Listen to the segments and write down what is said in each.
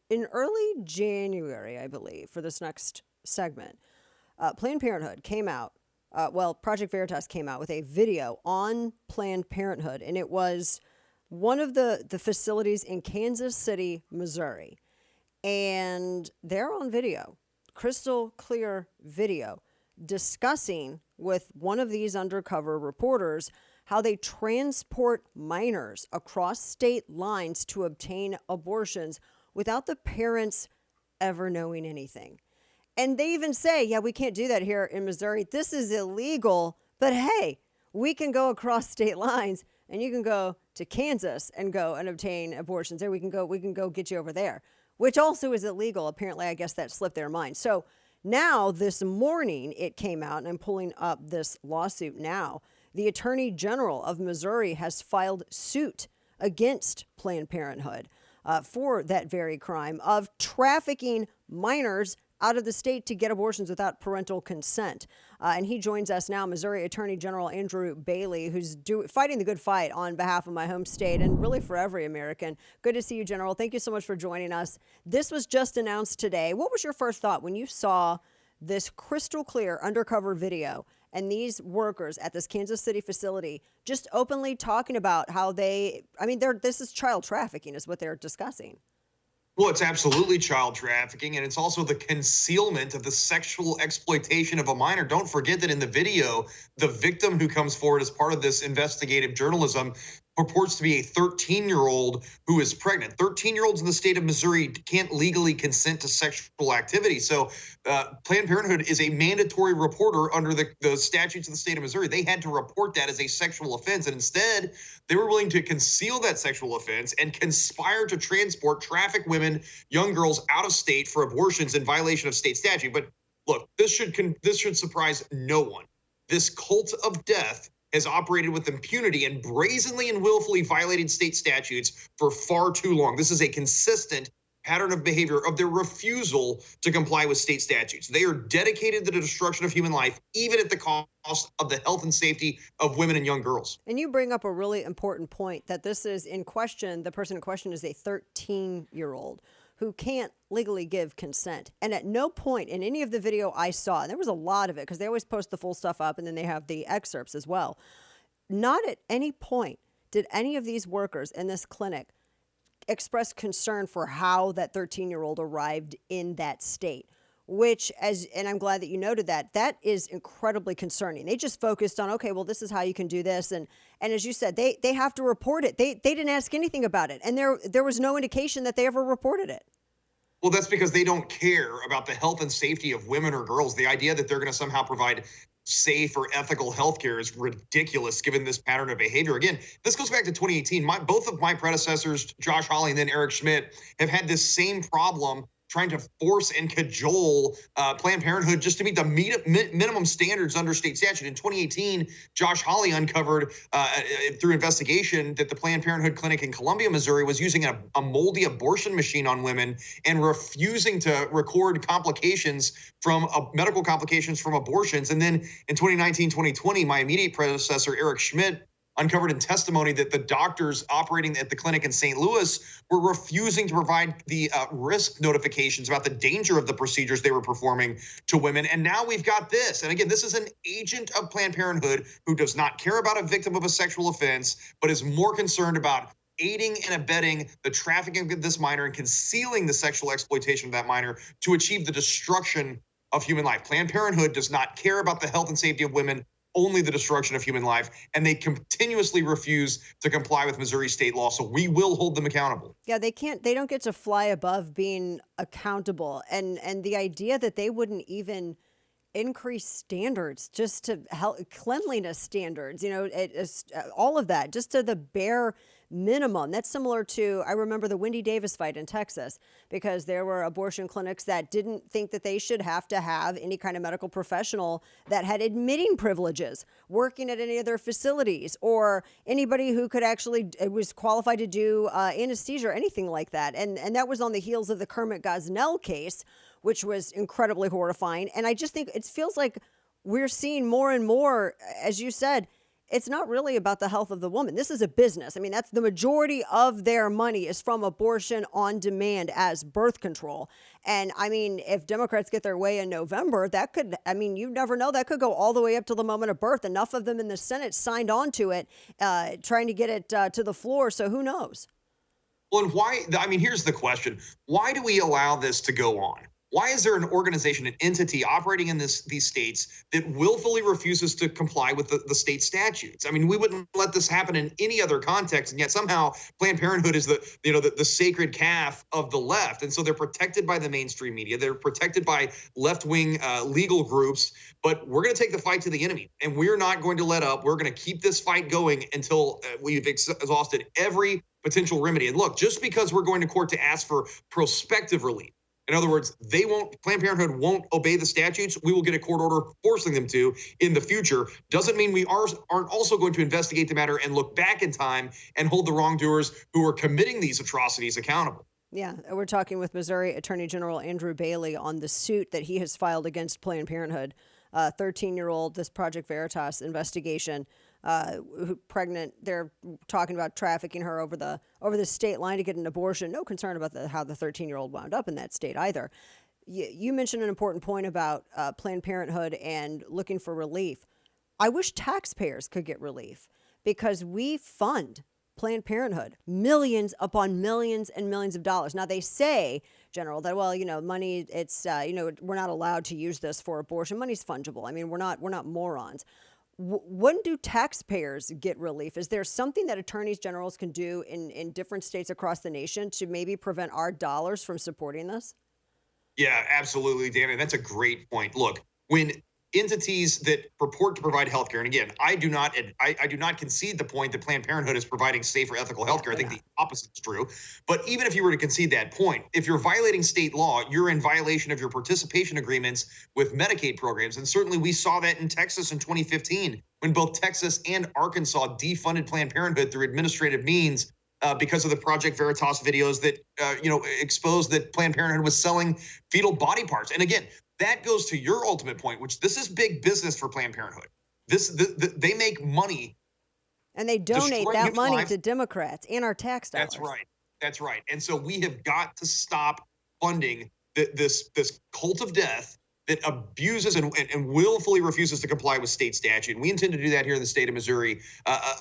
in early January, I believe, for this next segment, Planned Parenthood came out. Project Veritas came out with a video on Planned Parenthood, and it was one of the facilities in Kansas City, Missouri. And they're on video, crystal clear video, discussing with one of these undercover reporters how they transport minors across state lines to obtain abortions without the parents ever knowing anything. And they even say, yeah, we can't do that here in Missouri. This is illegal. But hey, we can go across state lines and you can go to Kansas and go and obtain abortions. There we can go get you over there, which also is illegal. Apparently, I guess that slipped their mind. So now this morning it came out, and I'm pulling up this lawsuit now. The Attorney General of Missouri has filed suit against Planned Parenthood for that very crime of trafficking minors out of the state to get abortions without parental consent. And he joins us now, Missouri Attorney General Andrew Bailey, who's fighting the good fight on behalf of my home state and really for every American. Good to see you, General. Thank you so much for joining us. This was just announced today. What was your first thought when you saw this crystal clear undercover video and these workers at this Kansas City facility just openly talking about how this is child trafficking is what they're discussing? Well, it's absolutely child trafficking, and it's also the concealment of the sexual exploitation of a minor. Don't forget that in the video, the victim who comes forward as part of this investigative journalism purports to be a 13-year-old who is pregnant. 13-year-olds in the state of Missouri can't legally consent to sexual activity. So Planned Parenthood is a mandatory reporter under the statutes of the state of Missouri. They had to report that as a sexual offense. And instead, they were willing to conceal that sexual offense and conspire to traffic women, young girls out of state for abortions in violation of state statute. But look, this should surprise no one. This cult of death has operated with impunity and brazenly and willfully violated state statutes for far too long. This is a consistent pattern of behavior of their refusal to comply with state statutes. They are dedicated to the destruction of human life, even at the cost of the health and safety of women and young girls. And you bring up a really important point that this is in question. The person in question is a 13-year-old who can't legally give consent. And at no point in any of the video I saw, and there was a lot of it because they always post the full stuff up and then they have the excerpts as well. Not at any point did any of these workers in this clinic express concern for how that 13-year-old arrived in that state, and I'm glad that you noted that is incredibly concerning. They just focused on, okay, well, this is how you can do this. And as you said, they have to report it. They didn't ask anything about it. And there was no indication that they ever reported it. Well, that's because they don't care about the health and safety of women or girls. The idea that they're going to somehow provide safe or ethical healthcare is ridiculous given this pattern of behavior. Again, this goes back to 2018. Both of my predecessors, Josh Hawley and then Eric Schmidt, have had this same problem trying to force and cajole Planned Parenthood just to meet the minimum standards under state statute. In 2018, Josh Hawley uncovered through investigation that the Planned Parenthood clinic in Columbia, Missouri was using a moldy abortion machine on women and refusing to record medical complications from abortions. And then in 2019, 2020, my immediate predecessor, Eric Schmidt, uncovered in testimony that the doctors operating at the clinic in St. Louis were refusing to provide the risk notifications about the danger of the procedures they were performing to women. And now we've got this. And again, this is an agent of Planned Parenthood who does not care about a victim of a sexual offense, but is more concerned about aiding and abetting the trafficking of this minor and concealing the sexual exploitation of that minor to achieve the destruction of human life. Planned Parenthood does not care about the health and safety of women, only the destruction of human life, and they continuously refuse to comply with Missouri state law. So we will hold them accountable. Yeah, they don't get to fly above being accountable. And the idea that they wouldn't even increase standards just to help cleanliness standards, all of that, just to the bare minimum. That's similar to, I remember the Wendy Davis fight in Texas, because there were abortion clinics that didn't think that they should have to have any kind of medical professional that had admitting privileges working at any of their facilities, or anybody who could actually was qualified to do anesthesia or anything like that. And that was on the heels of the Kermit Gosnell case, which was incredibly horrifying. And I just think it feels like we're seeing more and more, as you said, it's not really about the health of the woman. This is a business. I mean, that's the majority of their money is from abortion on demand as birth control. And I mean, if Democrats get their way in November, that could, I mean, you never know, that could go all the way up to the moment of birth. Enough of them in the Senate signed on to it, trying to get it to the floor. So who knows? Well, and why? I mean, here's the question: why do we allow this to go on? Why is there an organization, an entity operating in these states that willfully refuses to comply with the state statutes? I mean, we wouldn't let this happen in any other context, and yet somehow Planned Parenthood is the sacred calf of the left, and so they're protected by the mainstream media. They're protected by left-wing legal groups. But we're going to take the fight to the enemy, and we're not going to let up. We're going to keep this fight going until we've exhausted every potential remedy. And look, just because we're going to court to ask for prospective relief, in other words, Planned Parenthood won't obey the statutes. We will get a court order forcing them to in the future. Doesn't mean we aren't also going to investigate the matter and look back in time and hold the wrongdoers who are committing these atrocities accountable. Yeah, we're talking with Missouri Attorney General Andrew Bailey on the suit that he has filed against Planned Parenthood. 13-year-old, this Project Veritas investigation, pregnant. They're talking about trafficking her over the state line to get an abortion. No concern about how the 13-year-old wound up in that state either. You mentioned an important point about Planned Parenthood and looking for relief. I wish taxpayers could get relief because we fund Planned Parenthood millions upon millions and millions of dollars. Now they say, General, that money, it's we're not allowed to use this for abortion. Money's fungible. I mean, we're not morons. When do taxpayers get relief? Is there something that attorneys generals can do in different states across the nation to maybe prevent our dollars from supporting this? Yeah, absolutely, Dan. And that's a great point. Look, when entities that purport to provide healthcare, and again, I do not concede the point that Planned Parenthood is providing safe or ethical healthcare. I think the opposite is true. But even if you were to concede that point, if you're violating state law, you're in violation of your participation agreements with Medicaid programs. And certainly we saw that in Texas in 2015 when both Texas and Arkansas defunded Planned Parenthood through administrative means because of the Project Veritas videos that exposed that Planned Parenthood was selling fetal body parts. And again, that goes to your ultimate point, which this is big business for Planned Parenthood. They make money. And they donate that money to Democrats and our tax dollars. That's right. And so we have got to stop funding this cult of death that abuses and willfully refuses to comply with state statute. And we intend to do that here in the state of Missouri.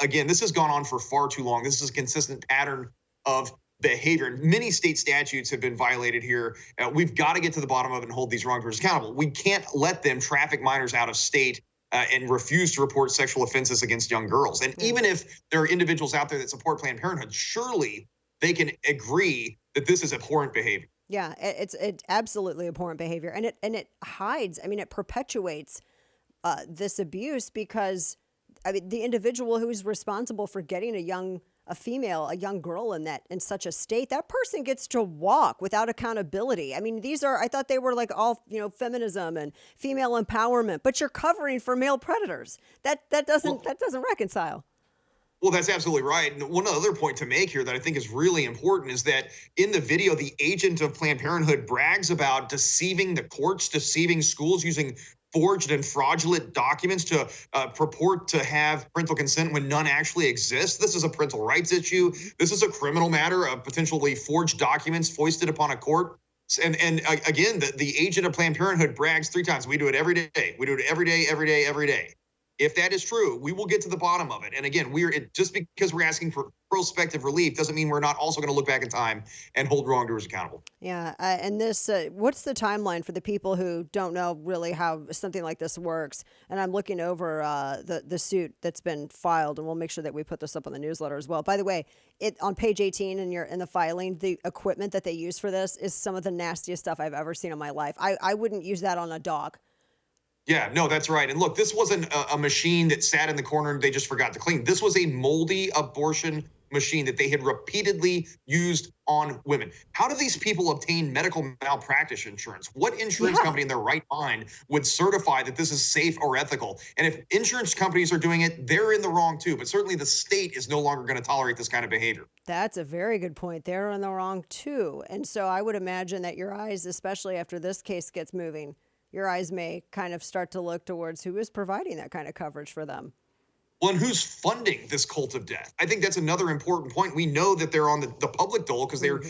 Again, this has gone on for far too long. This is a consistent pattern of behavior. Many state statutes have been violated here. We've got to get to the bottom of it and hold these wrongdoers accountable. We can't let them traffic minors out of state and refuse to report sexual offenses against young girls. And even if there are individuals out there that support Planned Parenthood, surely they can agree that this is abhorrent behavior. Yeah, it's absolutely abhorrent behavior, and it hides. I mean, it perpetuates this abuse because the individual who is responsible for getting a young girl in such a state, that person gets to walk without accountability. I mean, I thought they were like all, feminism and female empowerment, but you're covering for male predators. That doesn't reconcile. Well, that's absolutely right. And one other point to make here that I think is really important is that in the video, the agent of Planned Parenthood brags about deceiving the courts, deceiving schools, using forged and fraudulent documents to purport to have parental consent when none actually exists. This is a parental rights issue. This is a criminal matter of potentially forged documents foisted upon a court. And again, the agent of Planned Parenthood brags 3 times. We do it every day. We do it every day, every day, every day. If that is true, we will get to the bottom of it. And again, just because we're asking for prospective relief doesn't mean we're not also going to look back in time and hold wrongdoers accountable. Yeah. And this, what's the timeline for the people who don't know really how something like this works? And I'm looking over the suit that's been filed, and we'll make sure that we put this up on the newsletter as well. By the way, on page 18 in the filing, the equipment that they use for this is some of the nastiest stuff I've ever seen in my life. I wouldn't use that on a dog. Yeah, no, that's right. And look, this wasn't a machine that sat in the corner and they just forgot to clean. This was a moldy abortion machine that they had repeatedly used on women. How do these people obtain medical malpractice insurance? What insurance company in their right mind would certify that this is safe or ethical? And if insurance companies are doing it, they're in the wrong too. But certainly the state is no longer going to tolerate this kind of behavior. That's a very good point. They're in the wrong too. And so I would imagine that your eyes, especially after this case gets moving, your eyes may kind of start to look towards who is providing that kind of coverage for them. Well, and who's funding this cult of death? I think that's another important point. We know that they're on the public dole because they're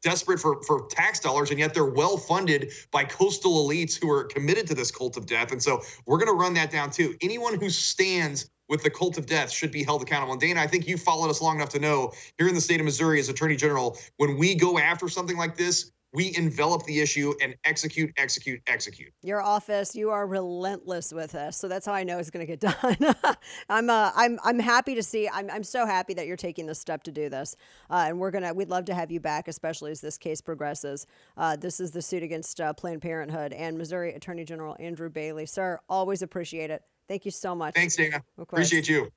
desperate for tax dollars, and yet they're well funded by coastal elites who are committed to this cult of death. And so we're going to run that down too. Anyone who stands with the cult of death should be held accountable. And Dana, I think you followed us long enough to know here in the state of Missouri as Attorney General, when we go after something like this, we envelop the issue and execute, execute, execute. Your office, you are relentless with this, so that's how I know it's going to get done. I'm happy to see. I'm so happy that you're taking this step to do this, and we'd love to have you back, especially as this case progresses. This is the suit against Planned Parenthood and Missouri Attorney General Andrew Bailey. Sir, always appreciate it. Thank you so much. Thanks, Dana. Of course. Appreciate you.